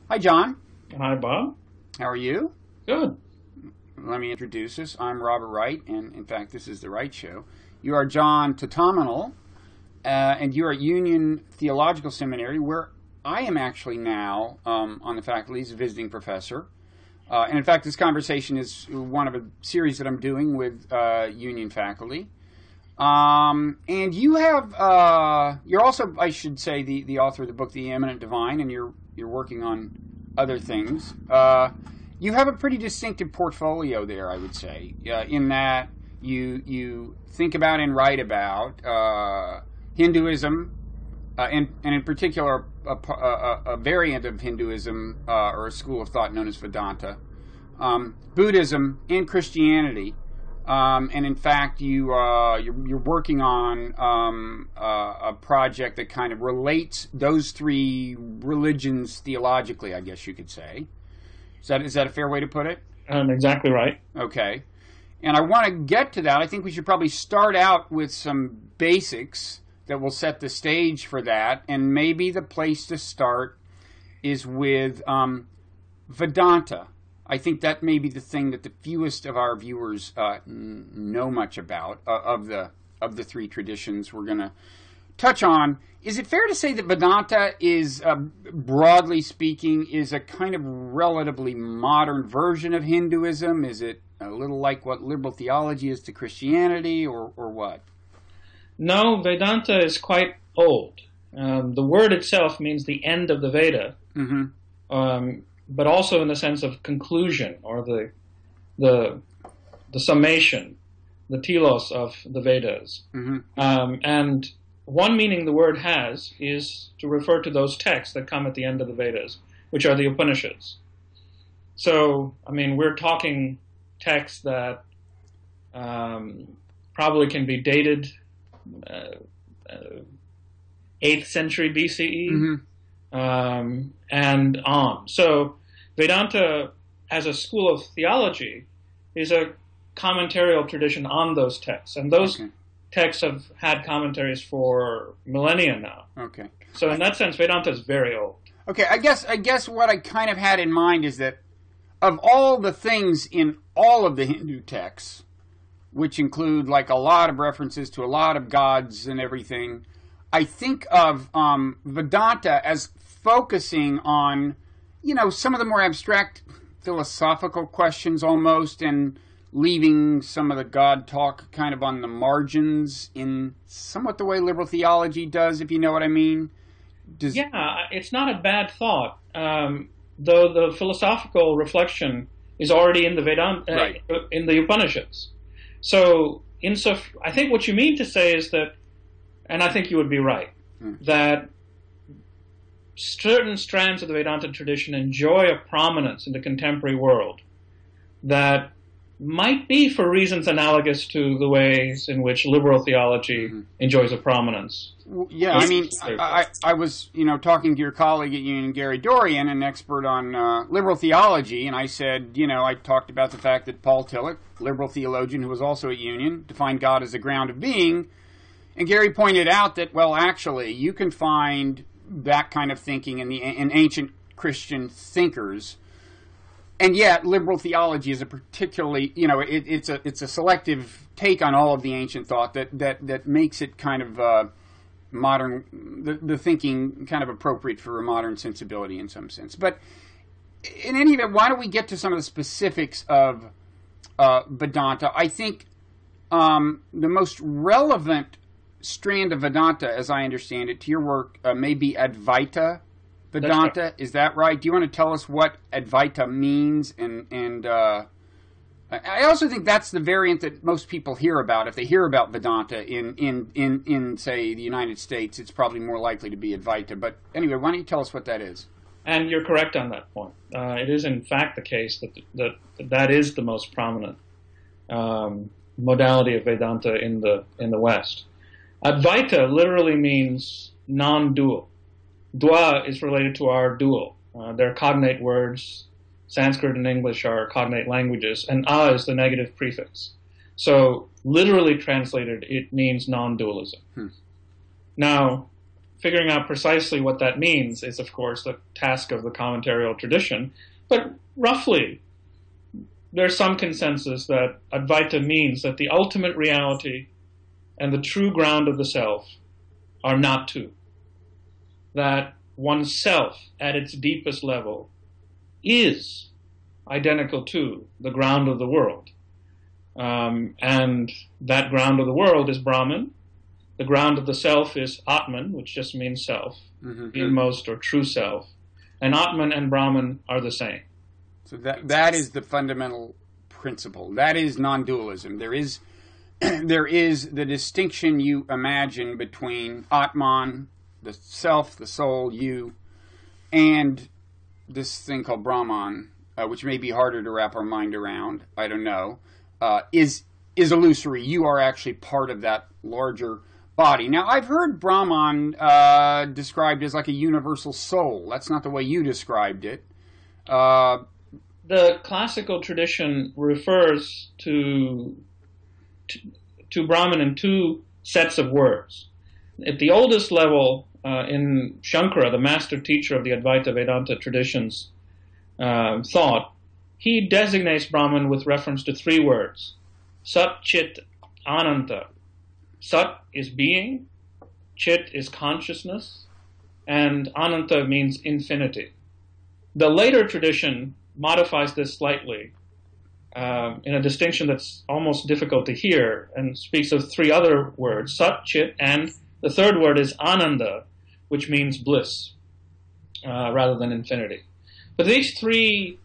Hi, John. Hi, Bob. How are you? Good. Let me introduce us. I'm Robert Wright, and in fact, this is The Wright Show. You are John Thatamanil, and you are at Union Theological Seminary, where I am actually now on the faculty as a visiting professor. And in fact, this conversation is one of a series that I'm doing with Union faculty. And you have, you're also, I should say, the author of the book, The Eminent Divine, and you're working on other things. You have a pretty distinctive portfolio there, I would say, in that you think about and write about Hinduism, and in particular a variant of Hinduism or a school of thought known as Vedanta, Buddhism, and Christianity. And in fact, you're working on a project that kind of relates those three religions theologically, I guess you could say. Is that a fair way to put it? Exactly right. Okay. And I want to get to that. I think we should probably start out with some basics that will set the stage for that. And maybe the place to start is with Vedanta. I think that may be the thing that the fewest of our viewers know much about of the three traditions we're going to touch on. Is it fair to say that Vedanta is, broadly speaking, is a kind of relatively modern version of Hinduism? Is it a little like what liberal theology is to Christianity, or what? No, Vedanta is quite old. The word itself means the end of the Veda. Mm-hmm. But also in the sense of conclusion, or the summation, the telos of the Vedas. Mm-hmm. And one meaning the word has is to refer to those texts that come at the end of the Vedas, which are the Upanishads. So, I mean, we're talking texts that probably can be dated 8th century BCE. Mm-hmm. And on. So Vedanta, as a school of theology, is a commentarial tradition on those texts. And those texts have had commentaries for millennia now. Okay. So in that sense, Vedanta is very old. Okay, I guess what I kind of had in mind is that of all the things in all of the Hindu texts, which include like a lot of references to a lot of gods and everything, I think of Vedanta as focusing on, some of the more abstract philosophical questions almost, and leaving some of the God talk kind of on the margins in somewhat the way liberal theology does, if you know what I mean. Yeah, it's not a bad thought, though the philosophical reflection is already in the Vedanta, right, in the Upanishads. So, I think what you mean to say is that, and I think you would be right, that certain strands of the Vedanta tradition enjoy a prominence in the contemporary world that might be for reasons analogous to the ways in which liberal theology enjoys a prominence. Yeah, I mean, I was, talking to your colleague at Union, Gary Dorian, an expert on liberal theology, and I said, I talked about the fact that Paul Tillich, liberal theologian who was also at Union, defined God as the ground of being. And Gary pointed out that, well, actually, you can find that kind of thinking in ancient Christian thinkers, and yet liberal theology is a particularly, it's a selective take on all of the ancient thought that makes it kind of modern, the thinking kind of appropriate for a modern sensibility in some sense. But in any event, why don't we get to some of the specifics of Vedanta? I think the most relevant strand of Vedanta, as I understand it, to your work, may be Advaita Vedanta. Right. Is that right? Do you want to tell us what Advaita means? And I also think that's the variant that most people hear about. If they hear about Vedanta in say, the United States, it's probably more likely to be Advaita. But anyway, why don't you tell us what that is? And you're correct on that point. It is, in fact, the case that is the most prominent modality of Vedanta in the West. Advaita literally means non-dual. Dua is related to our dual. They're cognate words. Sanskrit and English are cognate languages, and a is the negative prefix. So literally translated, it means non-dualism. Now, figuring out precisely what that means is, of course, the task of the commentarial tradition. But roughly, there's some consensus that Advaita means that the ultimate reality and the true ground of the self are not two. That oneself, at its deepest level, is identical to the ground of the world. And that ground of the world is Brahman. The ground of the self is Atman, which just means self, the inmost or true self. And Atman and Brahman are the same. So that is the fundamental principle. That is non-dualism. There is the distinction you imagine between Atman, the self, the soul, you, and this thing called Brahman, which may be harder to wrap our mind around, I don't know, is illusory. You are actually part of that larger body. Now, I've heard Brahman described as like a universal soul. That's not the way you described it. The classical tradition refers to Brahman in two sets of words. At the oldest level, in Shankara, the master teacher of the Advaita Vedanta tradition's thought, he designates Brahman with reference to three words: Sat, Chit, Ananta. Sat is being, Chit is consciousness, and Ananta means infinity. The later tradition modifies this slightly in a distinction that's almost difficult to hear and speaks of three other words: Sat, Chit, and the third word is Ananda, which means bliss rather than infinity. But these three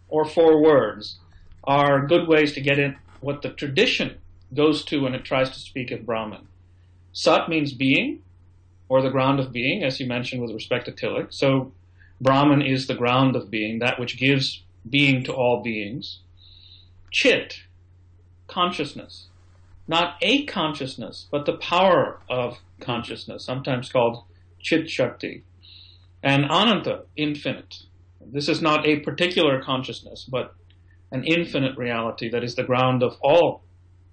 or four words are good ways to get in what the tradition goes to when it tries to speak of Brahman. Sat means being, or the ground of being, as you mentioned with respect to Tilak. So Brahman is the ground of being, that which gives being to all beings. Chit, consciousness. Not a consciousness, but the power of consciousness, sometimes called Chit Shakti. And Ananta, infinite. This is not a particular consciousness, but an infinite reality that is the ground of all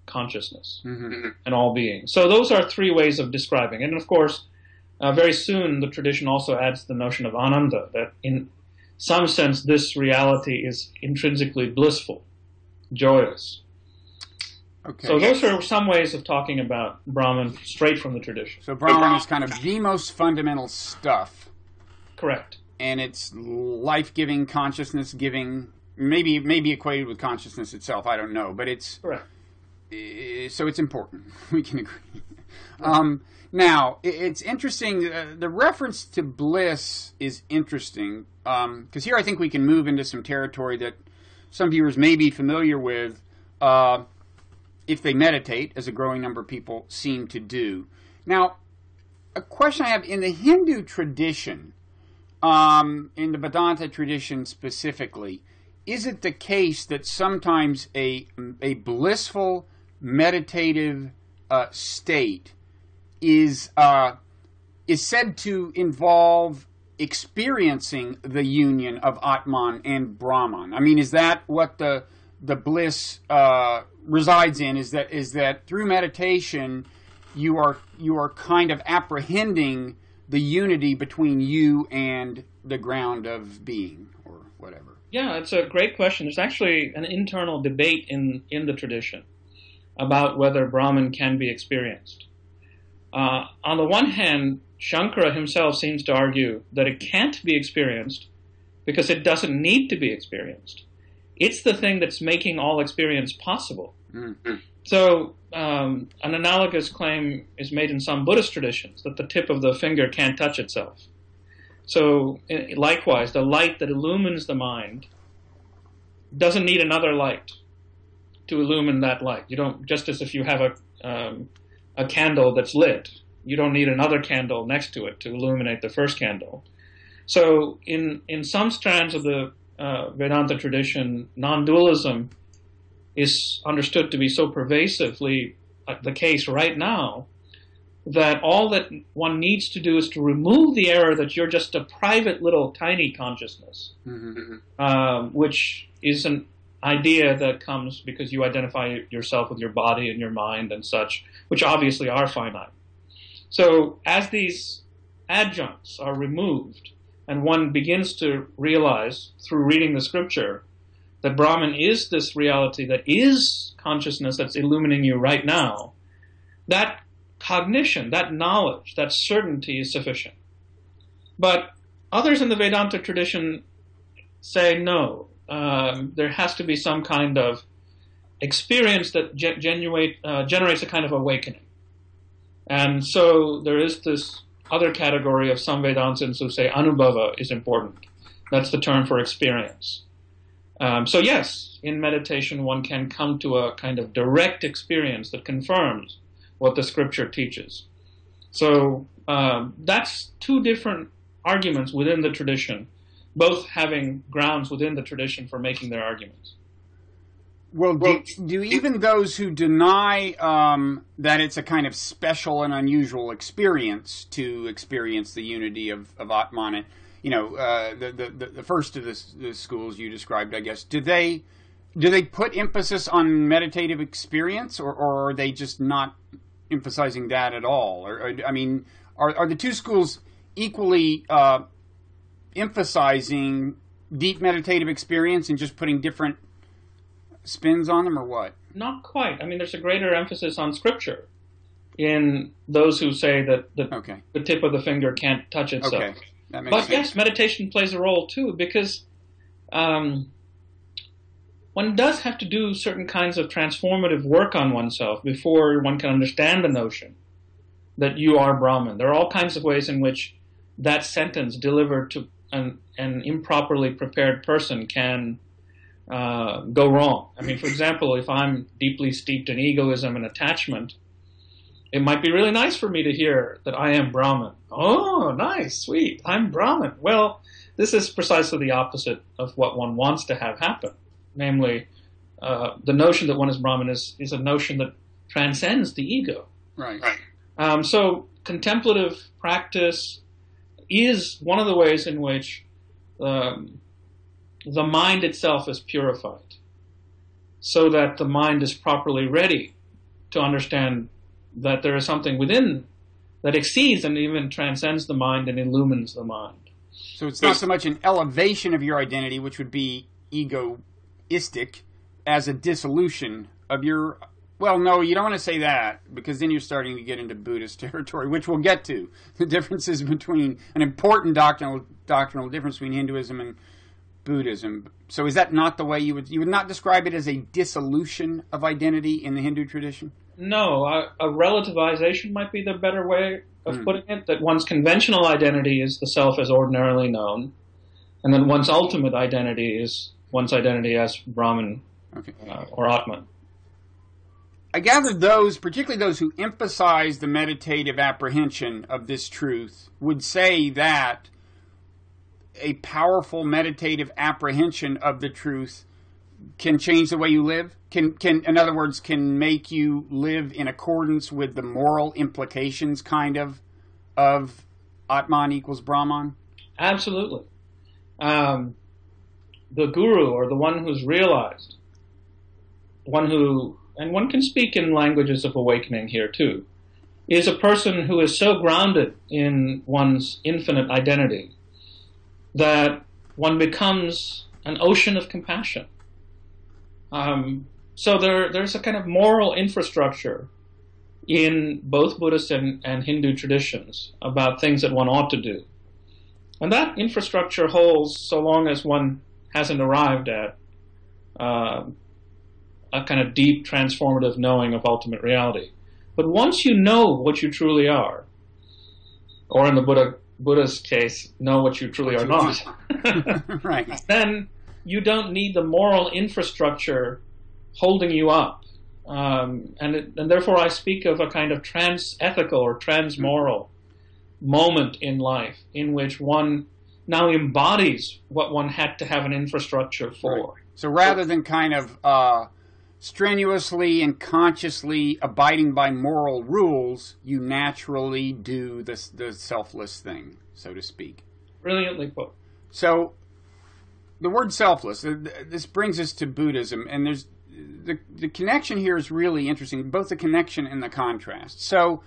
consciousness and all being. So those are three ways of describing it. And of course, very soon the tradition also adds the notion of Ananda, that in some sense this reality is intrinsically blissful, joyous. Okay. So those are some ways of talking about Brahman straight from the tradition. So Brahman is kind of the most fundamental stuff. Correct. And it's life-giving, consciousness-giving, maybe equated with consciousness itself, I don't know, but it's... Correct. So it's important. We can agree. Now, it's interesting. The reference to bliss is interesting because here I think we can move into some territory that some viewers may be familiar with if they meditate, as a growing number of people seem to do. Now, a question I have, in the Hindu tradition, in the Vedanta tradition specifically, is it the case that sometimes a blissful meditative state is said to involve experiencing the union of Atman and Brahman? I mean, is that what the bliss resides in? Is that through meditation you are kind of apprehending the unity between you and the ground of being, or whatever? Yeah, it's a great question. There's actually an internal debate in the tradition about whether Brahman can be experienced. On the one hand, Shankara himself seems to argue that it can't be experienced because it doesn't need to be experienced. It's the thing that's making all experience possible. Mm-hmm. So an analogous claim is made in some Buddhist traditions that the tip of the finger can't touch itself. So likewise, the light that illumines the mind doesn't need another light to illumine that light. You don't, just as if you have a candle that's lit, you don't need another candle next to it to illuminate the first candle. So in some strands of the Vedanta tradition, non-dualism is understood to be so pervasively the case right now that all that one needs to do is to remove the error that you're just a private little tiny consciousness, which is an idea that comes because you identify yourself with your body and your mind and such, which obviously are finite. So as these adjuncts are removed, and one begins to realize through reading the scripture that Brahman is this reality that is consciousness that's illumining you right now, that cognition, that knowledge, that certainty is sufficient. But others in the Vedanta tradition say no. There has to be some kind of experience that generates a kind of awakening. And so there is this other category of some Vedantins who say anubhava is important. That's the term for experience. So yes, in meditation one can come to a kind of direct experience that confirms what the scripture teaches. So that's two different arguments within the tradition, both having grounds within the tradition for making their arguments. Well, do even those who deny that it's a kind of special and unusual experience to experience the unity of Atman, the first of the schools you described, I guess, do they put emphasis on meditative experience, or are they just not emphasizing that at all? Or I mean, are the two schools equally emphasizing deep meditative experience and just putting different spins on them, or what? Not quite. I mean, there's a greater emphasis on scripture in those who say that the tip of the finger can't touch itself. Okay. That makes but sense. Yes, meditation plays a role too, because one does have to do certain kinds of transformative work on oneself before one can understand the notion that you are Brahman. There are all kinds of ways in which that sentence delivered to an improperly prepared person can go wrong. I mean, for example, if I'm deeply steeped in egoism and attachment, it might be really nice for me to hear that I am Brahman. Oh, nice, sweet, I'm Brahman. Well, this is precisely the opposite of what one wants to have happen. Namely, the notion that one is Brahman is a notion that transcends the ego. Right. So contemplative practice is one of the ways in which the mind itself is purified, so that the mind is properly ready to understand that there is something within that exceeds and even transcends the mind and illumines the mind. So it's not so much an elevation of your identity, which would be egoistic, as a dissolution of your... Well, no, you don't want to say that, because then you're starting to get into Buddhist territory, which we'll get to. The differences between... An important doctrinal difference between Hinduism and Buddhism. So is that not the way you would not describe it as a dissolution of identity in the Hindu tradition? No, a relativization might be the better way of putting it, that one's conventional identity is the self as ordinarily known, and then one's ultimate identity is one's identity as Brahman or Atman. I gather those, particularly those who emphasize the meditative apprehension of this truth, would say that a powerful meditative apprehension of the truth can change the way you live? Can in other words, can make you live in accordance with the moral implications, kind of Atman equals Brahman? Absolutely. The guru, or the one who's realized, and one can speak in languages of awakening here too, is a person who is so grounded in one's infinite identity that one becomes an ocean of compassion. So there's a kind of moral infrastructure in both Buddhist and Hindu traditions about things that one ought to do. And that infrastructure holds so long as one hasn't arrived at a kind of deep transformative knowing of ultimate reality. But once you know what you truly are, or in the Buddha's case, know what you truly are not, right, then you don't need the moral infrastructure holding you up. And therefore I speak of a kind of trans-ethical or trans-moral moment in life in which one now embodies what one had to have an infrastructure for. Right. So rather than kind of strenuously and consciously abiding by moral rules, you naturally do the selfless thing, so to speak. Brilliantly put. So the word selfless, this brings us to Buddhism, and there's the connection here is really interesting, both the connection and the contrast. So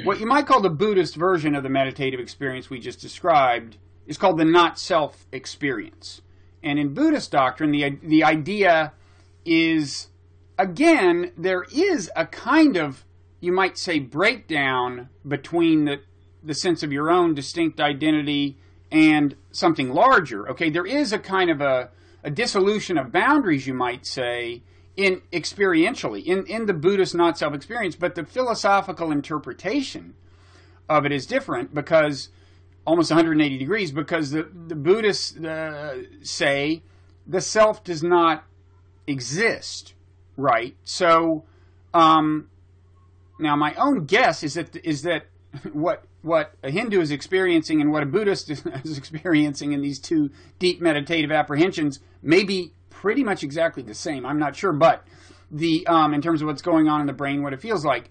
what you might call the Buddhist version of the meditative experience we just described is called the not-self experience. And in Buddhist doctrine, the idea is, again, there is a kind of, you might say, breakdown between the sense of your own distinct identity and something larger. Okay, there is a kind of a dissolution of boundaries, you might say, in experientially, in the Buddhist not-self experience, but the philosophical interpretation of it is different because, almost 180 degrees, because the Buddhists say the self does not exist, right? So, now my own guess is that what a Hindu is experiencing and what a Buddhist is experiencing in these two deep meditative apprehensions may be pretty much exactly the same. I'm not sure, but in terms of what's going on in the brain, what it feels like.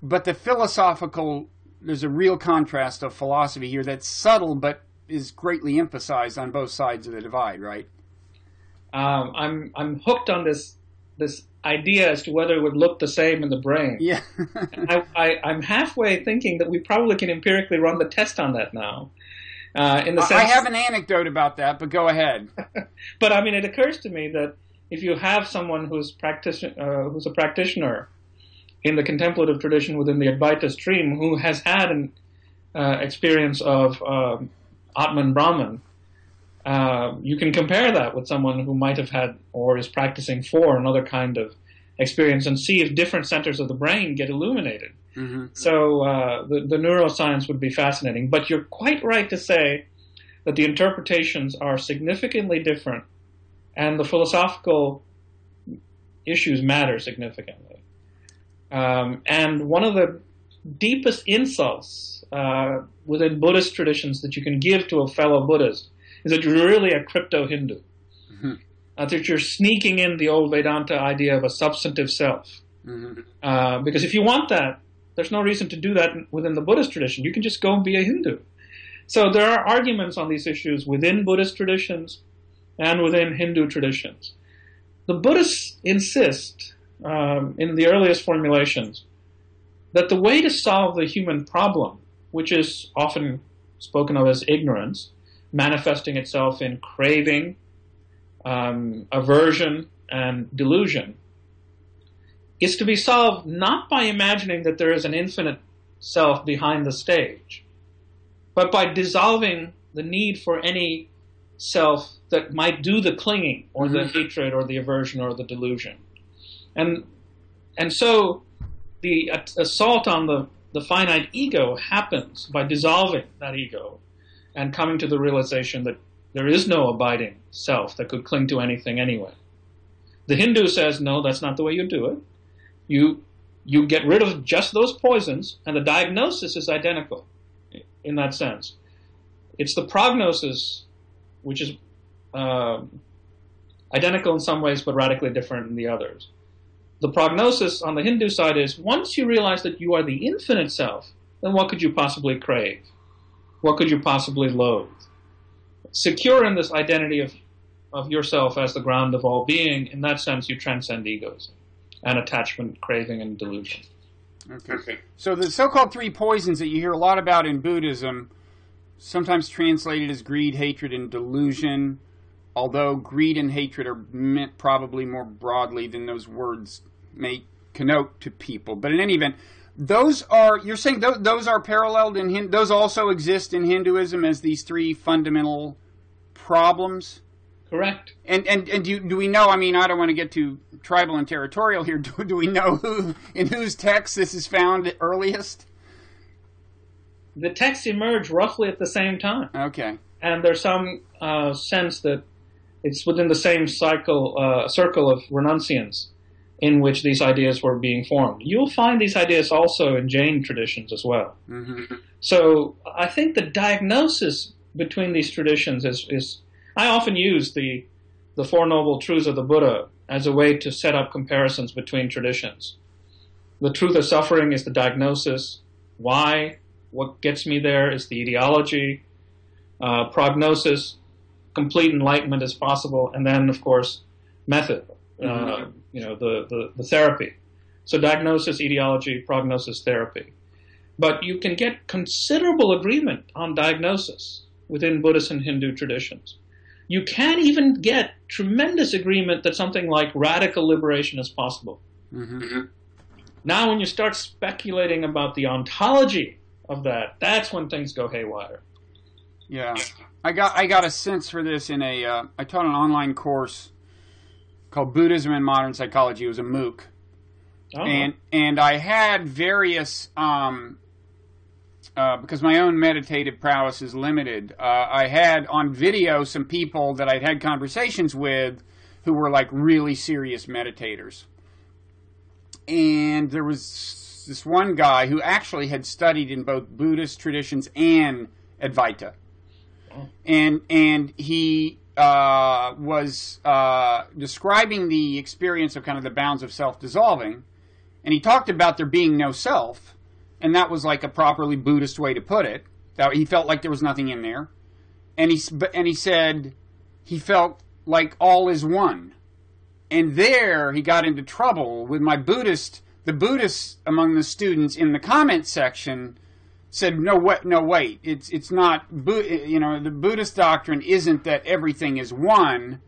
But the philosophical, there's a real contrast of philosophy here that's subtle but is greatly emphasized on both sides of the divide, right? I'm hooked on this idea as to whether it would look the same in the brain. Yeah. I'm halfway thinking that we probably can empirically run the test on that now. In the sense, I have an anecdote about that, but go ahead. But I mean, it occurs to me that if you have someone who's a practitioner in the contemplative tradition within the Advaita stream who has had an experience of Atman Brahman, you can compare that with someone who might have had or is practicing for another kind of experience and see if different centers of the brain get illuminated. Mm-hmm. So the neuroscience would be fascinating. But you're quite right to say that the interpretations are significantly different and the philosophical issues matter significantly. And one of the deepest insults within Buddhist traditions that you can give to a fellow Buddhist is that you're really a crypto-Hindu. Mm-hmm. That you're sneaking in the old Vedanta idea of a substantive self. Mm-hmm. Because if you want that, there's no reason to do that within the Buddhist tradition. You can just go and be a Hindu. So there are arguments on these issues within Buddhist traditions and within Hindu traditions. The Buddhists insist, in the earliest formulations, that the way to solve the human problem, which is often spoken of as ignorance, manifesting itself in craving, aversion, and delusion, is to be solved not by imagining that there is an infinite self behind the stage, but by dissolving the need for any self that might do the clinging or the hatred or the aversion or the delusion. And so the assault on the finite ego happens by dissolving that ego and coming to the realization that there is no abiding self that could cling to anything anyway. The Hindu says, no, that's not the way you do it. You get rid of just those poisons, and the diagnosis is identical in that sense. It's the prognosis, which is identical in some ways, but radically different in the others. The prognosis on the Hindu side is, once you realize that you are the infinite self, then what could you possibly crave? What could you possibly loathe? Secure in this identity of yourself as the ground of all being, in that sense, you transcend egoism and attachment, craving, and delusion. Okay. So the so-called three poisons that you hear a lot about in Buddhism, sometimes translated as greed, hatred, and delusion, although greed and hatred are meant probably more broadly than those words may connote to people. But in any event, you're saying those are paralleled in those also exist in Hinduism as these three fundamental problems? Correct. And do we know, I mean, I don't want to get too tribal and territorial here, do we know in whose text this is found earliest? The texts emerge roughly at the same time. Okay. And there's some sense that it's within the same circle of renunciants in which these ideas were being formed. You'll find these ideas also in Jain traditions as well. Mm-hmm. So I think the diagnosis between these traditions is I often use the Four Noble Truths of the Buddha as a way to set up comparisons between traditions. The truth of suffering is the diagnosis. Why? What gets me there is the etiology. Prognosis, complete enlightenment is possible. And then, of course, method, the therapy. So diagnosis, etiology, prognosis, therapy. But you can get considerable agreement on diagnosis within Buddhist and Hindu traditions. You can even get tremendous agreement that something like radical liberation is possible. Mm-hmm. Now, when you start speculating about the ontology of that, that's when things go haywire. Yeah, I got a sense for this in I taught an online course called Buddhism and Modern Psychology. It was a MOOC, and I had various because my own meditative prowess is limited. I had on video some people that I'd had conversations with who were like really serious meditators. And there was this one guy who actually had studied in both Buddhist traditions and Advaita. Oh. And he was describing the experience of kind of the bounds of self dissolving. And he talked about there being no self. And that was like a properly Buddhist way to put it. That he felt like there was nothing in there. And he said he felt like all is one. And there he got into trouble with the Buddhists among the students in the comment section said, no, wait, it's not, the Buddhist doctrine isn't that everything is one.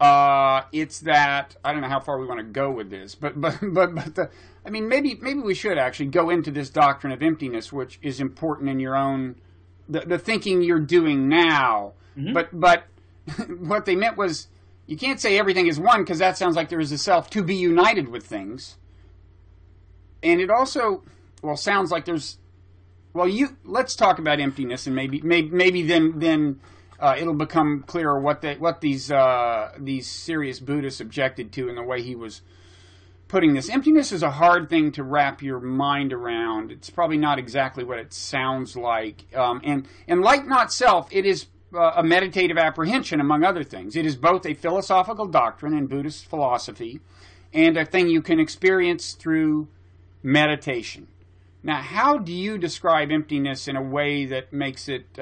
It's that, I don't know how far we want to go with this, but maybe we should actually go into this doctrine of emptiness, which is important in your own, the thinking you're doing now. Mm-hmm. But what they meant was, you can't say everything is one because that sounds like there is a self to be united with things. And it also, sounds like there's, let's talk about emptiness, and maybe then it'll become clearer what these serious Buddhists objected to in the way he was putting this. Emptiness is a hard thing to wrap your mind around. It's probably not exactly what it sounds like. And like not self, it is a meditative apprehension, among other things. It is both a philosophical doctrine in Buddhist philosophy and a thing you can experience through meditation. Now, how do you describe emptiness in a way that makes it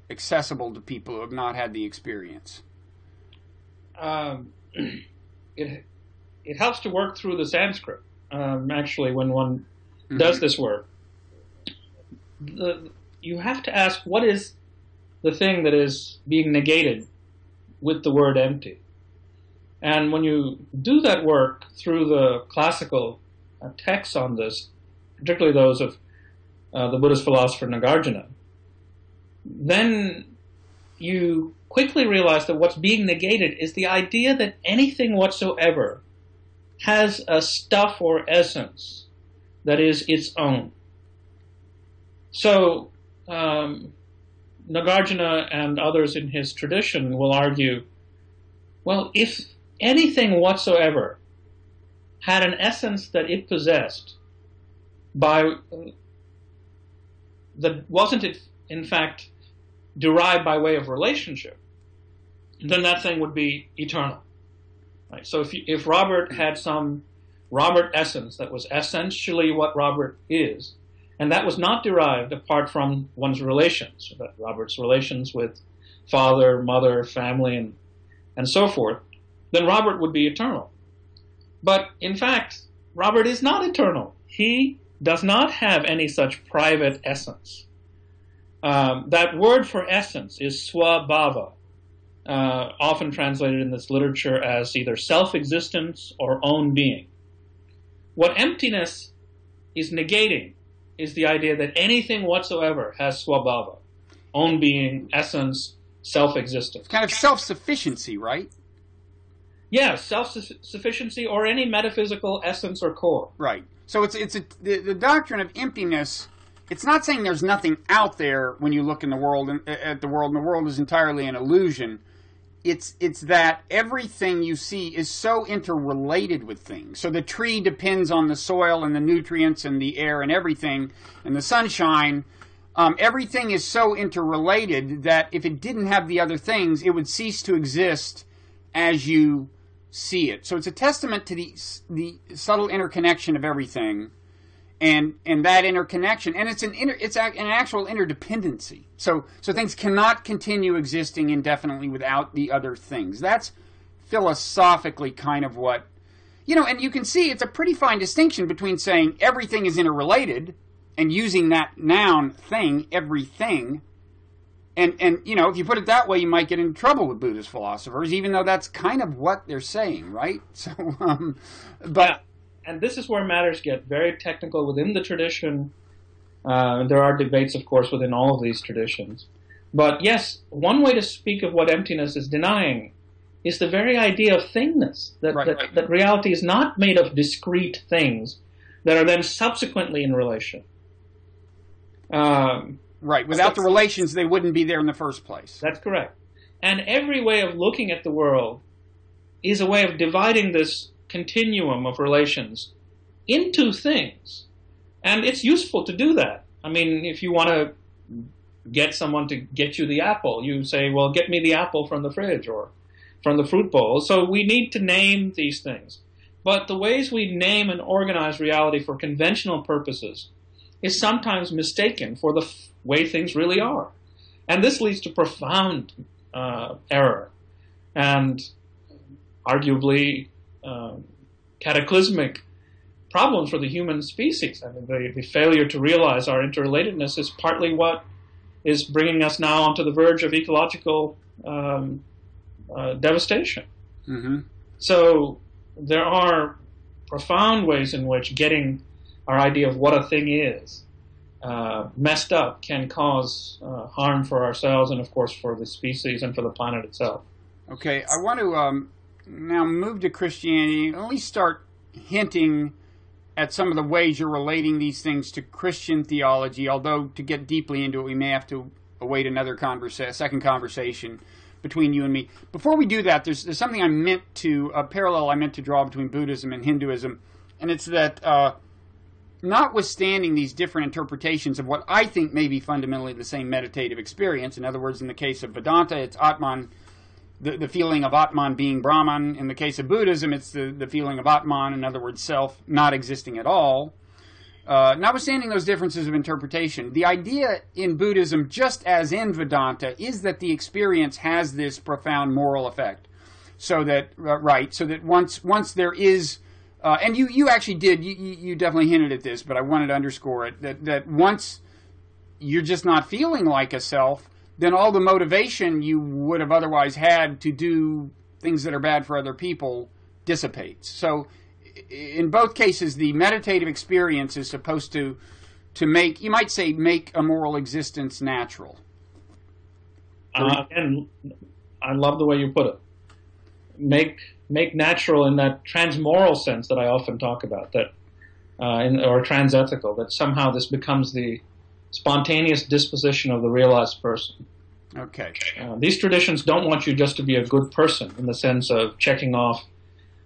accessible to people who have not had the experience? It helps to work through the Sanskrit, actually, when one does this work. You have to ask, what is the thing that is being negated with the word empty? And when you do that work through the classical texts on this, particularly those of the Buddhist philosopher Nagarjuna, then you quickly realize that what's being negated is the idea that anything whatsoever has a stuff or essence that is its own. So, Nagarjuna and others in his tradition will argue, well, if anything whatsoever had an essence that it possessed, that wasn't it in fact derived by way of relationship, then that thing would be eternal. Right? So if Robert had some Robert essence that was essentially what Robert is, and that was not derived apart from one's relations, Robert's relations with father, mother, family, and so forth, then Robert would be eternal. But in fact, Robert is not eternal. He does not have any such private essence. That word for essence is swabhava, often translated in this literature as either self-existence or own being. What emptiness is negating is the idea that anything whatsoever has swabhava, own being, essence, self-existence. Kind of self-sufficiency, right? Yeah, self-sufficiency or any metaphysical essence or core. Right. So the doctrine of emptiness. It's not saying there's nothing out there when you look in the world at the world, and the world is entirely an illusion. It's that everything you see is so interrelated with things. So the tree depends on the soil and the nutrients and the air and everything and the sunshine. Everything is so interrelated that if it didn't have the other things, it would cease to exist as you see it. So it's a testament to the subtle interconnection of everything, and that interconnection, and it's an actual interdependency. So things cannot continue existing indefinitely without the other things. That's philosophically kind of what, and you can see it's a pretty fine distinction between saying everything is interrelated, and using that noun thing, everything. And if you put it that way, you might get in trouble with Buddhist philosophers, even though that's kind of what they're saying, right? So, but and this is where matters get very technical within the tradition. There are debates, of course, within all of these traditions. But yes, one way to speak of what emptiness is denying is the very idea of thingness, that reality is not made of discrete things that are then subsequently in relation. Right. Without the relations, they wouldn't be there in the first place. That's correct. And every way of looking at the world is a way of dividing this continuum of relations into things. And it's useful to do that. I mean, if you want to get someone to get you the apple, you say, well, get me the apple from the fridge or from the fruit bowl. So we need to name these things. But the ways we name and organize reality for conventional purposes is sometimes mistaken for the way things really are. And this leads to profound error and arguably cataclysmic problems for the human species. I mean, the failure to realize our interrelatedness is partly what is bringing us now onto the verge of ecological devastation. Mm-hmm. So there are profound ways in which getting our idea of what a thing is messed up can cause harm for ourselves and, of course, for the species and for the planet itself. Okay, I want to now move to Christianity. Let me start hinting at some of the ways you're relating these things to Christian theology, although to get deeply into it, we may have to await another second conversation between you and me. Before we do that, there's something a parallel I meant to draw between Buddhism and Hinduism, and it's that notwithstanding these different interpretations of what I think may be fundamentally the same meditative experience, in other words, in the case of Vedanta, it's Atman, the feeling of Atman being Brahman. In the case of Buddhism, it's the feeling of Atman, in other words, self, not existing at all. Notwithstanding those differences of interpretation, the idea in Buddhism, just as in Vedanta, is that the experience has this profound moral effect. So that, once there is, and you actually did, you definitely hinted at this, but I wanted to underscore it, that once you're just not feeling like a self, then all the motivation you would have otherwise had to do things that are bad for other people dissipates. So in both cases, the meditative experience is supposed to make, you might say, make a moral existence natural. And I love the way you put it. Make natural in that transmoral sense that I often talk about, that or transethical, that somehow this becomes the spontaneous disposition of the realized person. Okay. These traditions don't want you just to be a good person in the sense of checking off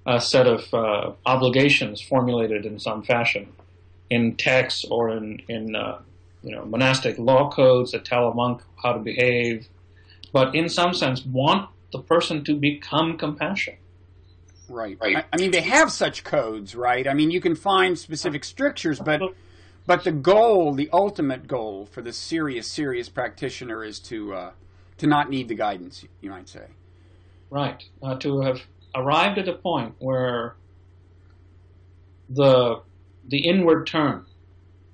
a set of obligations formulated in some fashion in texts or in monastic law codes that tell a monk how to behave, but in some sense want the person to become compassionate. Right. I mean, they have such codes, right? I mean, you can find specific strictures, but the goal, the ultimate goal for the serious practitioner is to not need the guidance, you might say. Right. To have arrived at a point where the inward turn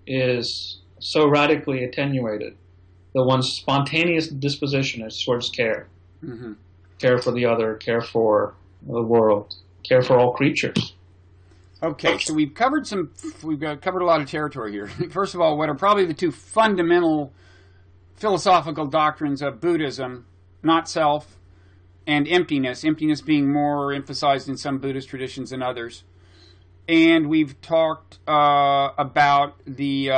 is so radically attenuated that one's spontaneous disposition is towards care. Mm-hmm. Care for the other, care for the world, care for all creatures. Okay, so we've covered a lot of territory here. First of all, what are probably the two fundamental philosophical doctrines of Buddhism, not self, and emptiness. Emptiness being more emphasized in some Buddhist traditions than others. And we've talked about the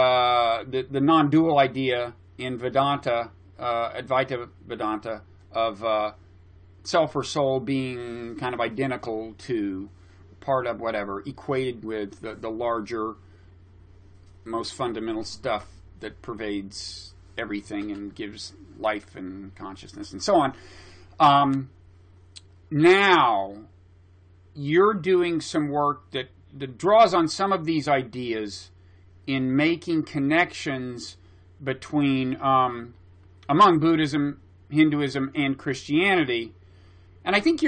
non-dual idea in Vedanta, Advaita Vedanta, of self or soul being kind of identical to, part of whatever, equated with the larger, most fundamental stuff that pervades everything and gives life and consciousness and so on. Now, you're doing some work that draws on some of these ideas in making connections between, among Buddhism, Hinduism, and Christianity. And I think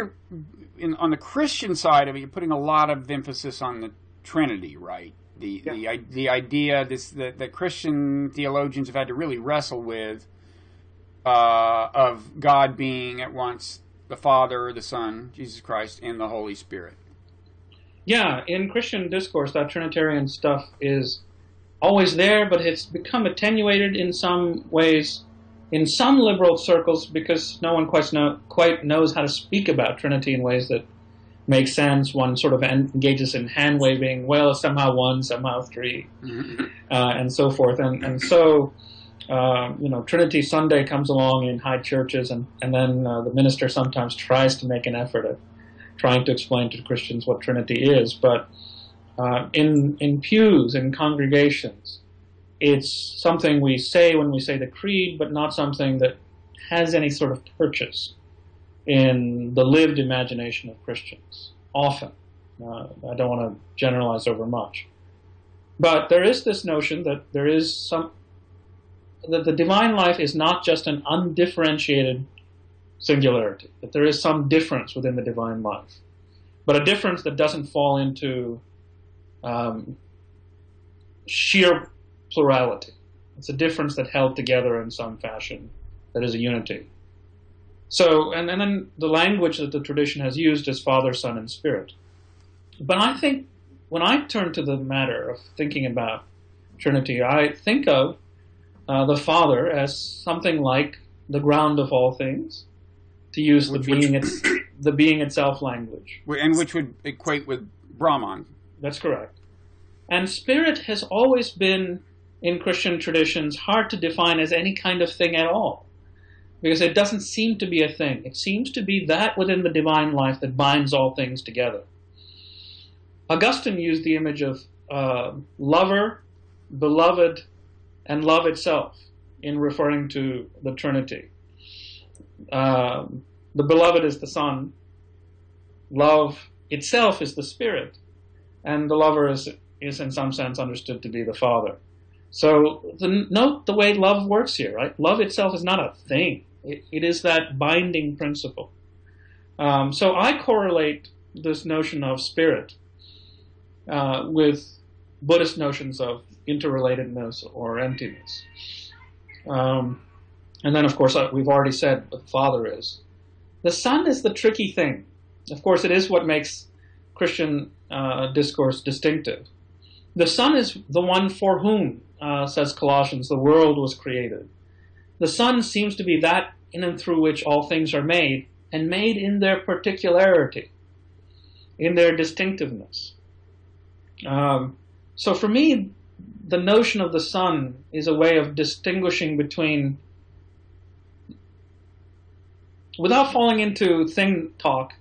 on the Christian side of it, you're putting a lot of emphasis on the Trinity, right? The idea that Christian theologians have had to really wrestle with of God being at once the Father, the Son, Jesus Christ, and the Holy Spirit. Yeah, in Christian discourse, that Trinitarian stuff is always there, but it's become attenuated in some ways in some liberal circles because no one quite knows how to speak about Trinity in ways that make sense. One sort of engages in hand-waving, well, somehow one, somehow three, and so forth. And so, Trinity Sunday comes along in high churches, and then the minister sometimes tries to make an effort at trying to explain to Christians what Trinity is. But in pews, in congregations, it's something we say when we say the creed, but not something that has any sort of purchase in the lived imagination of Christians, often. I don't want to generalize over much. But there is this notion that that the divine life is not just an undifferentiated singularity, that there is some difference within the divine life, but a difference that doesn't fall into sheer plurality. It's a difference that held together in some fashion, that is a unity. So, and then the language that the tradition has used is Father, Son, and Spirit. But I think when I turn to the matter of thinking about Trinity, I think of the Father as something like the ground of all things, to use the being itself language. And which would equate with Brahman. That's correct. And Spirit has always been, in Christian traditions, hard to define as any kind of thing at all, because it doesn't seem to be a thing. It seems to be that within the divine life that binds all things together. Augustine used the image of lover, beloved, and love itself in referring to the Trinity. The beloved is the Son, love itself is the Spirit, and the lover is in some sense understood to be the Father. So note the way love works here, right? Love itself is not a thing. It is that binding principle. So I correlate this notion of Spirit with Buddhist notions of interrelatedness or emptiness. And then, of course, we've already said what the Father is. The Son is the tricky thing. Of course, it is what makes Christian discourse distinctive. The Son is the one for whom, says Colossians, the world was created. The Son seems to be that in and through which all things are made, and made in their particularity, in their distinctiveness. So for me, the notion of the Son is a way of distinguishing between, without falling into thing talk,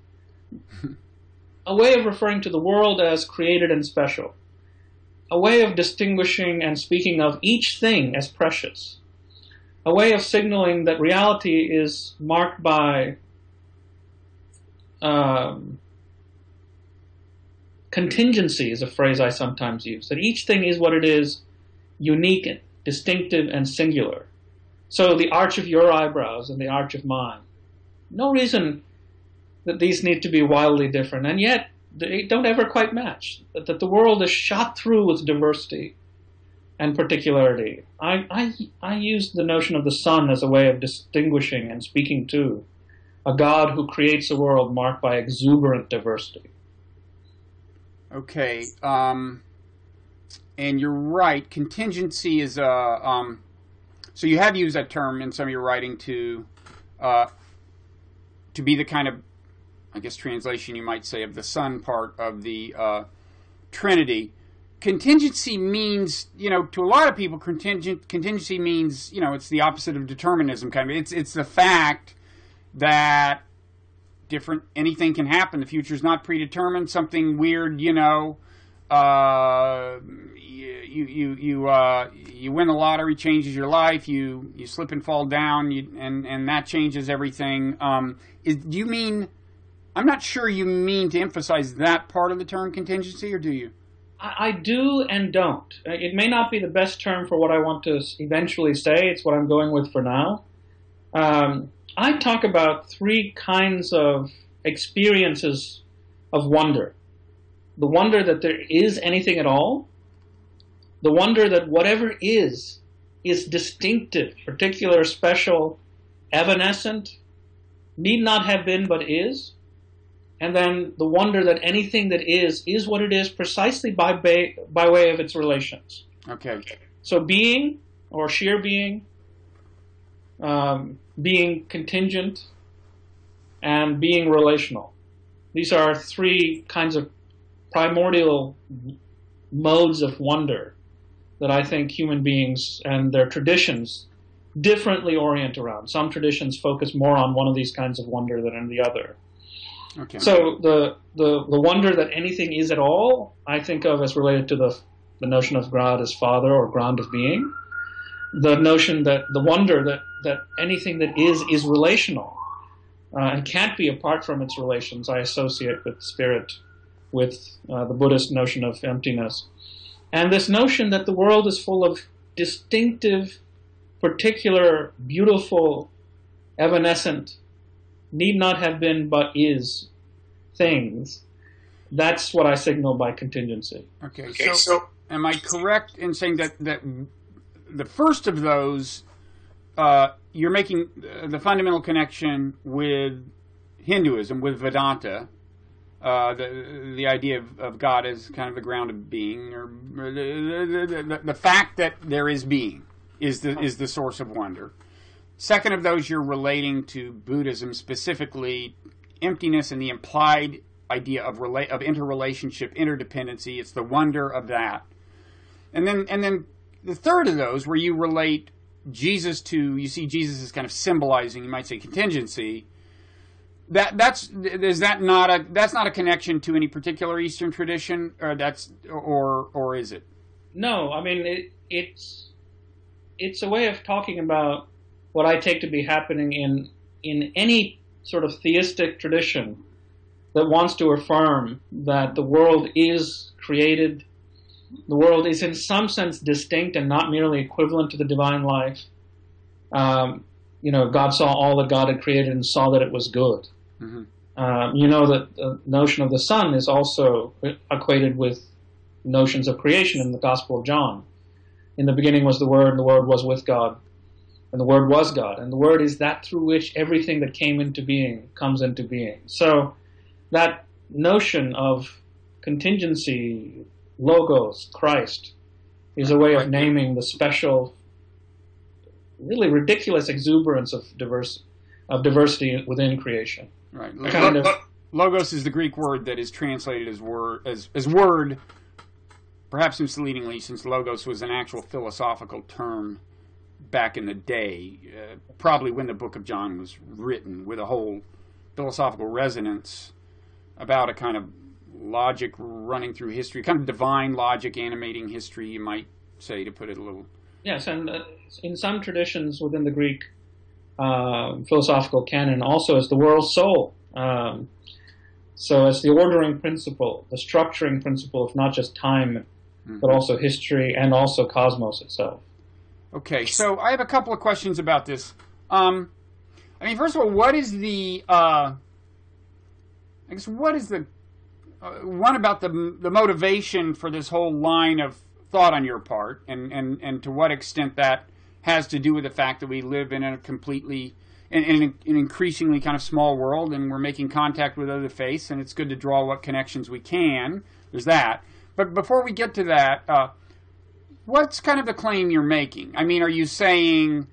a way of referring to the world as created and special, a way of distinguishing and speaking of each thing as precious, a way of signaling that reality is marked by contingency is a phrase I sometimes use, that each thing is what it is, unique, distinctive, and singular. So the arch of your eyebrows and the arch of mine. No reason that these need to be wildly different, and yet they don't ever quite match. That the world is shot through with diversity and particularity. I use the notion of the Son as a way of distinguishing and speaking to a God who creates a world marked by exuberant diversity. Okay, and you're right. Contingency is a so you have used that term in some of your writing to be the kind of, I guess, translation you might say of the Son part of the Trinity. Contingency means, to a lot of people, contingency means, it's the opposite of determinism. Kind of, it's the fact that anything can happen. The future is not predetermined. Something weird, you win the lottery, changes your life. You slip and fall down, and that changes everything. Do you mean? I'm not sure you mean to emphasize that part of the term contingency, or do you? I do and don't. It may not be the best term for what I want to eventually say. It's what I'm going with for now. I talk about three kinds of experiences of wonder. The wonder that there is anything at all, the wonder that whatever is distinctive, particular, special, evanescent, need not have been but is. And then the wonder that anything that is what it is precisely by way of its relations. Okay. So being, or sheer being, being contingent, and being relational. These are three kinds of primordial modes of wonder that I think human beings and their traditions differently orient around. Some traditions focus more on one of these kinds of wonder than on the other. Okay. So the wonder that anything is at all, I think of as related to the notion of God as Father or ground of being. The notion that the wonder that anything that is relational and can't be apart from its relations, I associate with spirit, with the Buddhist notion of emptiness. And this notion that the world is full of distinctive, particular, beautiful, evanescent, need not have been but is things. That's what I signal by contingency. Okay, so am I correct in saying that the first of those, you're making the fundamental connection with Hinduism, with Vedanta, the idea of God as kind of the ground of being, or the fact that there is being is the source of wonder. Second of those, you're relating to Buddhism, specifically emptiness and the implied idea of interrelationship, interdependency. It's the wonder of that. And then the third of those, where you relate Jesus to, you see Jesus as kind of symbolizing, you might say, contingency. That's not a connection to any particular Eastern tradition, or is it? No, I mean it's a way of talking about what I take to be happening in any sort of theistic tradition that wants to affirm that the world is created, the world is in some sense distinct and not merely equivalent to the divine life. God saw all that God had created and saw that it was good. Mm-hmm. That the notion of the Son is also equated with notions of creation in the Gospel of John. In the beginning was the Word, and the Word was with God, and the Word was God. And the Word is that through which everything that came into being comes into being. So that notion of contingency, logos, Christ, is a way of naming the special, really ridiculous exuberance of diversity within creation. Right. Logos is the Greek word that is translated as word, perhaps misleadingly, since logos was an actual philosophical term back in the day, probably when the book of John was written, with a whole philosophical resonance about a kind of logic running through history, kind of divine logic animating history, you might say, to put it a little... Yes, and in some traditions within the Greek philosophical canon also as the world's soul. So as the ordering principle, the structuring principle of not just time, but also history and also cosmos itself. Okay, so I have a couple of questions about this. First of all, what is the one about the motivation for this whole line of thought on your part, and to what extent that has to do with the fact that we live in a completely, in an increasingly kind of small world, and we're making contact with other faiths, and it's good to draw what connections we can. There's that. But before we get to that, what's kind of the claim you're making? I mean, are you saying,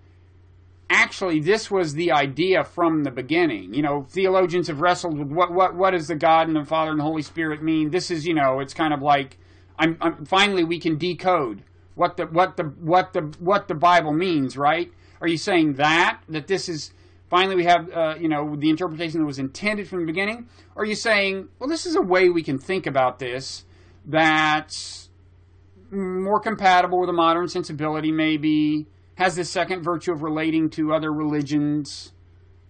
actually, this was the idea from the beginning? Theologians have wrestled with what does the God and the Father and the Holy Spirit mean? This is, it's kind of like, finally we can decode what the Bible means, right? Are you saying that this is finally we have the interpretation that was intended from the beginning? Or are you saying, well, this is a way we can think about this that's more compatible with a modern sensibility, maybe has this second virtue of relating to other religions,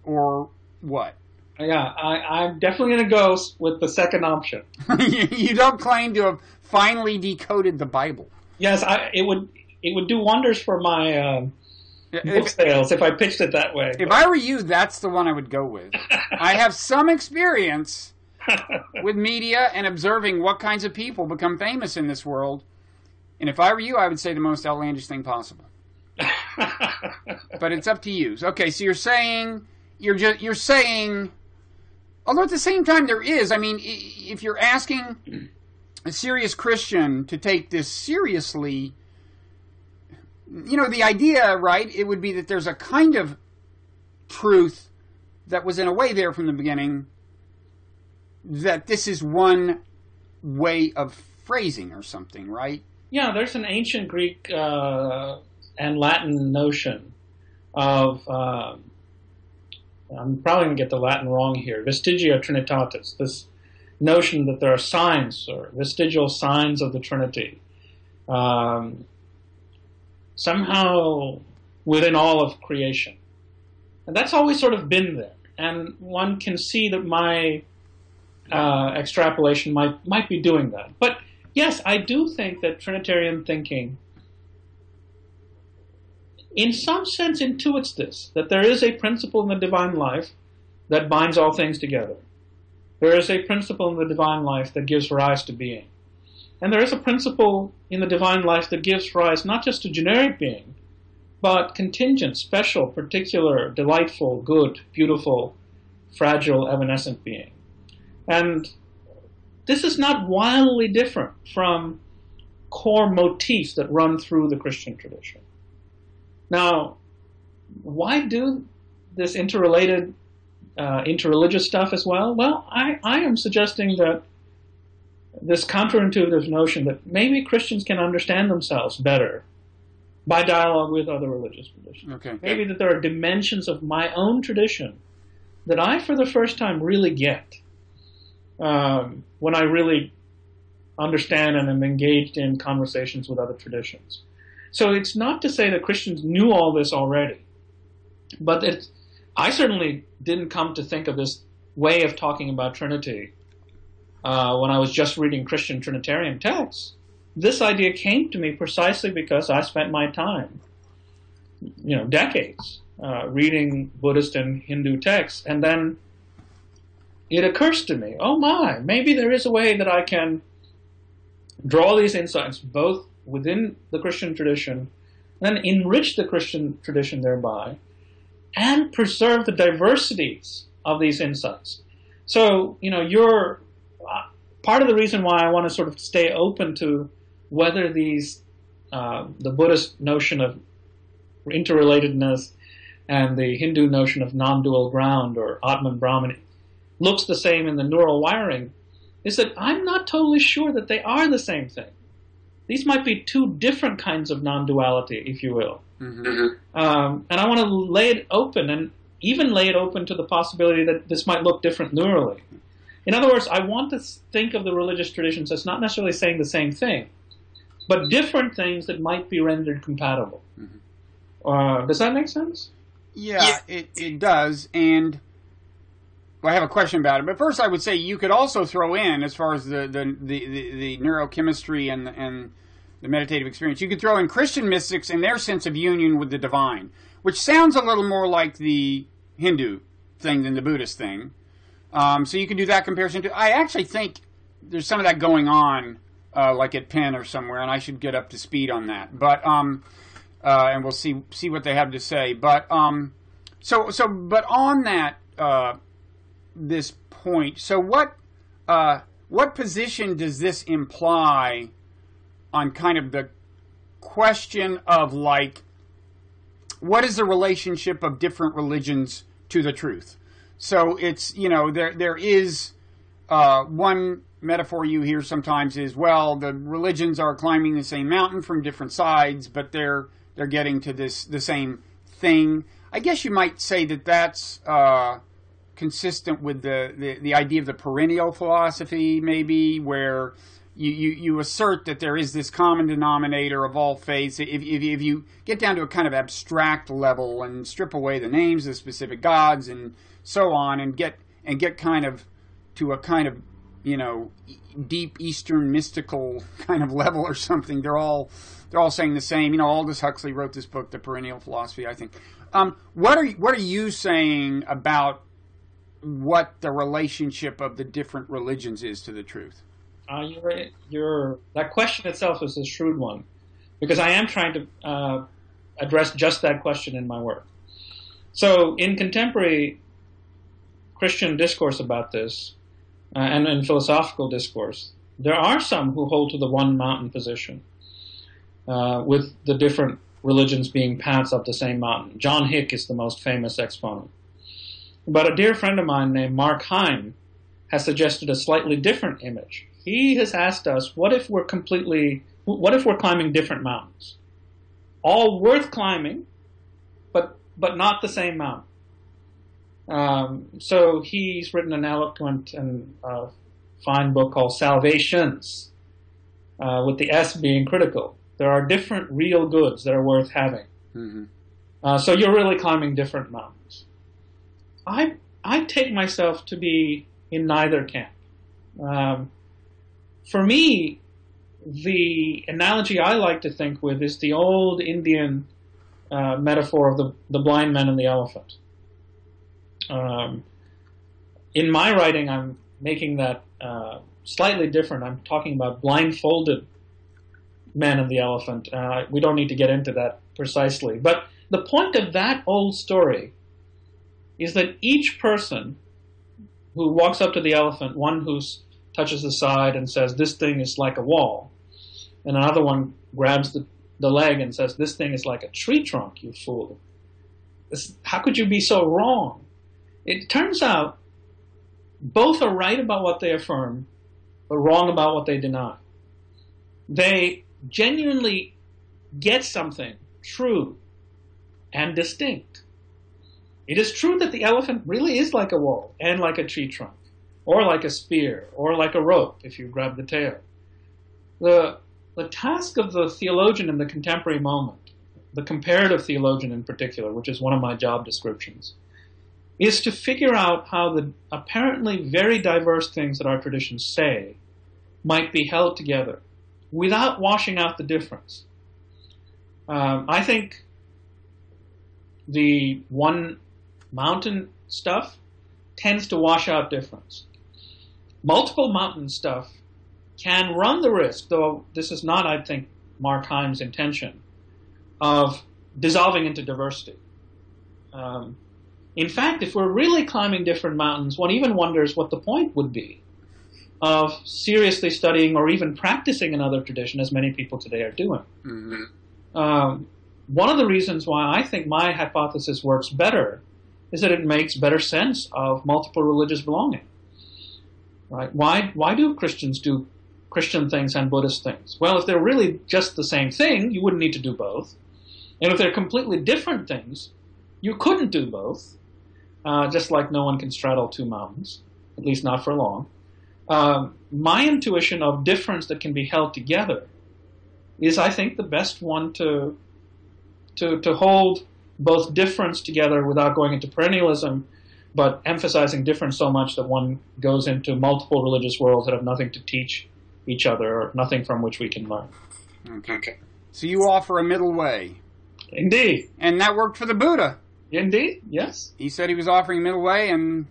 or what? Yeah, I'm definitely going to go with the second option. You don't claim to have finally decoded the Bible. Yes, it would do wonders for my book sales if I pitched it that way. If I were you, that's the one I would go with. I have some experience with media and observing what kinds of people become famous in this world. And if I were you, I would say the most outlandish thing possible. But it's up to you. Okay, so you're saying, although at the same time there is, I mean, if you're asking a serious Christian to take this seriously, you know, the idea, right, it would be that there's a kind of truth that was in a way there from the beginning, that this is one way of phrasing or something, right? Yeah, there's an ancient Greek and Latin notion of, I'm probably going to get the Latin wrong here, vestigia trinitatis, this notion that there are signs or vestigial signs of the Trinity, somehow within all of creation. And that's always sort of been there. And one can see that my extrapolation might be doing that. But yes, I do think that Trinitarian thinking, in some sense, intuits this, that there is a principle in the divine life that binds all things together. There is a principle in the divine life that gives rise to being. And there is a principle in the divine life that gives rise not just to generic being, but contingent, special, particular, delightful, good, beautiful, fragile, evanescent being. And this is not wildly different from core motifs that run through the Christian tradition. Now, why do this interrelated, interreligious stuff as well? Well, I am suggesting that this counterintuitive notion that maybe Christians can understand themselves better by dialogue with other religious traditions. Okay. Maybe that there are dimensions of my own tradition that I, for the first time, really get when I really understand and am engaged in conversations with other traditions. So it's not to say that Christians knew all this already, but I certainly didn't come to think of this way of talking about Trinity when I was just reading Christian Trinitarian texts. This idea came to me precisely because I spent my time, decades, reading Buddhist and Hindu texts, and then it occurs to me, oh my, maybe there is a way that I can draw these insights both within the Christian tradition, then enrich the Christian tradition thereby, and preserve the diversities of these insights. So, you're part of the reason why I want to sort of stay open to whether these, the Buddhist notion of interrelatedness and the Hindu notion of non-dual ground or Atman Brahman looks the same in the neural wiring, is that I'm not totally sure that they are the same thing. These might be two different kinds of non-duality, if you will. Mm-hmm. And I want to lay it open, and even lay it open to the possibility that this might look different neurally. In other words, I want to think of the religious traditions as not necessarily saying the same thing, but different things that might be rendered compatible. Mm-hmm. Does that make sense? Yeah, it does. And I have a question about it. But first, I would say you could also throw in, as far as the neurochemistry and the meditative experience, you could throw in Christian mystics and their sense of union with the divine, which sounds a little more like the Hindu thing than the Buddhist thing. So you can do that comparison too. I actually think there's some of that going on, like at Penn or somewhere, and I should get up to speed on that. But and we'll see what they have to say. But but on that this point, so what position does this imply on kind of the question of, like, what is the relationship of different religions to the truth? So it's, there is one metaphor you hear sometimes is, well, the religions are climbing the same mountain from different sides, but they're getting to the same thing. I guess you might say that that's consistent with the idea of the perennial philosophy, maybe, where you assert that there is this common denominator of all faiths. If you get down to a kind of abstract level and strip away the names of specific gods and so on, and get kind of to a kind of deep Eastern mystical kind of level or something, they're all saying the same. Aldous Huxley wrote this book, The Perennial Philosophy, I think. What are you saying about what the relationship of the different religions is to the truth? That question itself is a shrewd one, because I am trying to address just that question in my work. So in contemporary Christian discourse about this, and in philosophical discourse, there are some who hold to the one mountain position, with the different religions being paths up the same mountain. John Hick is the most famous exponent. But a dear friend of mine named Mark Heim has suggested a slightly different image. He has asked us, what if we're climbing different mountains? All worth climbing, but not the same mountain. So he's written an eloquent and fine book called Salvations, with the S being critical. There are different real goods that are worth having. Mm-hmm. So you're really climbing different mountains. I take myself to be in neither camp. For me, the analogy I like to think with is the old Indian metaphor of the blind man and the elephant. In my writing, I'm making that slightly different. I'm talking about blindfolded man and the elephant. We don't need to get into that precisely. But the point of that old story is that each person who walks up to the elephant, one who touches the side and says, this thing is like a wall, and another one grabs the leg and says, this thing is like a tree trunk, you fool. How could you be so wrong? It turns out both are right about what they affirm, but wrong about what they deny. They genuinely get something true and distinct. It is true that the elephant really is like a wall and like a tree trunk, or like a spear, or like a rope if you grab the tail. The task of the theologian in the contemporary moment, the comparative theologian in particular, which is one of my job descriptions, is to figure out how the apparently very diverse things that our traditions say might be held together without washing out the difference. I think the one mountain stuff tends to wash out difference. Multiple mountain stuff can run the risk, though this is not, I think, Mark Heim's intention, of dissolving into diversity. In fact, if we're really climbing different mountains, one even wonders what the point would be of seriously studying or even practicing another tradition, as many people today are doing. Mm-hmm. One of the reasons why I think my hypothesis works better is that it makes better sense of multiple religious belonging. Right? Why do Christians do Christian things and Buddhist things? Well, if they're really just the same thing, you wouldn't need to do both. And if they're completely different things, you couldn't do both, just like no one can straddle two mountains, at least not for long. My intuition of difference that can be held together is, I think, the best one to hold both difference together without going into perennialism, but emphasizing difference so much that one goes into multiple religious worlds that have nothing to teach each other or nothing from which we can learn. Okay. So you offer a middle way. Indeed. And that worked for the Buddha. Indeed, yes. He said he was offering a middle way, and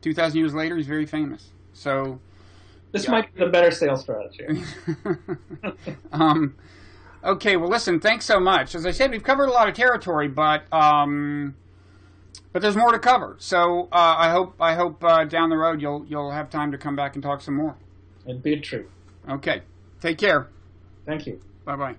2,000 years later, he's very famous. So this might be the better sales strategy. Okay, well, listen, thanks so much. As I said, we've covered a lot of territory, but there's more to cover. So I hope down the road you'll have time to come back and talk some more. It'd be a treat. Okay, take care. Thank you. Bye-bye.